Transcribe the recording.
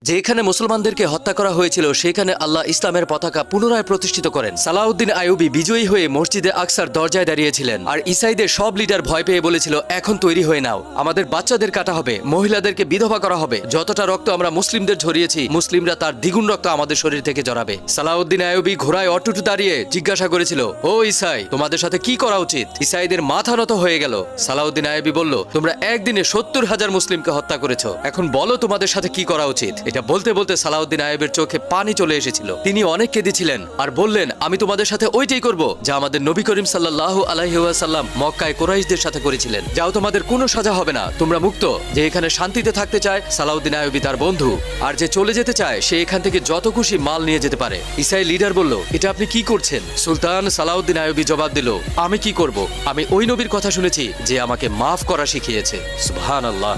যেখানে মুসলমানদেরকে হত্যা করা হয়েছিল সেখানে আল্লাহ ইসলামের পতাকা পুনরায় প্রতিষ্ঠিত করেন। সালাউদ্দিন আইয়ুবী বিজয়ী হয়ে মসজিদে আকসার দরজায় দাঁড়িয়েছিলেন, আর ইসাইদের সব লিডার ভয় পেয়ে বলেছিল, এখন তৈরি হয়ে নাও, আমাদের বাচ্চাদের কাটা হবে, মহিলাদেরকে বিধবা করা হবে, যতটা রক্ত আমরা মুসলিমদের ঝরিয়েছি মুসলিমরা তার দ্বিগুণ রক্ত আমাদের শরীর থেকে জড়াবে। সালাউদ্দিন আইয়ুবী ঘোড়ায় অটুট দাঁড়িয়ে জিজ্ঞাসা করেছিল, ও ইসাই, তোমাদের সাথে কি করা উচিত? ইসাইদের মাথা নত হয়ে গেল। সালাউদ্দিন আইয়ুবী বলল, তোমরা একদিনে 70,000 মুসলিমকে হত্যা করেছো, এখন বলো তোমাদের সাথে কি করা উচিত? এটা বলতে বলতে সালাউদ্দিন আইয়ুবের চোখে পানি চলে এসেছিল। তিনি অনেক কেঁদেছিলেন আর বললেন, আমি তোমাদের সাথে ওইটাই করব যা আমাদের নবী করিম সাল্লাল্লাহু আলাইহি ওয়াসাল্লাম মক্কায় কুরাইশদের সাথে করেছিলেন। যাও, তোমাদের কোনো সাজা হবে না, তোমরা মুক্ত। যে এখানে শান্তিতে থাকতে চায় সালাউদ্দিন আইয়ুবী তার বন্ধু, আর যে চলে যেতে চায় সে এখান থেকে যত খুশি মাল নিয়ে যেতে পারে। ইসাই লিডার বলল, এটা আপনি কি করছেন? সুলতান সালাউদ্দিন আইয়ুবী জবাব দিল, আমি কি করব? আমি ওই নবীর কথা শুনেছি যে আমাকে মাফ করা শিখিয়েছে। সুবহানাল্লাহ।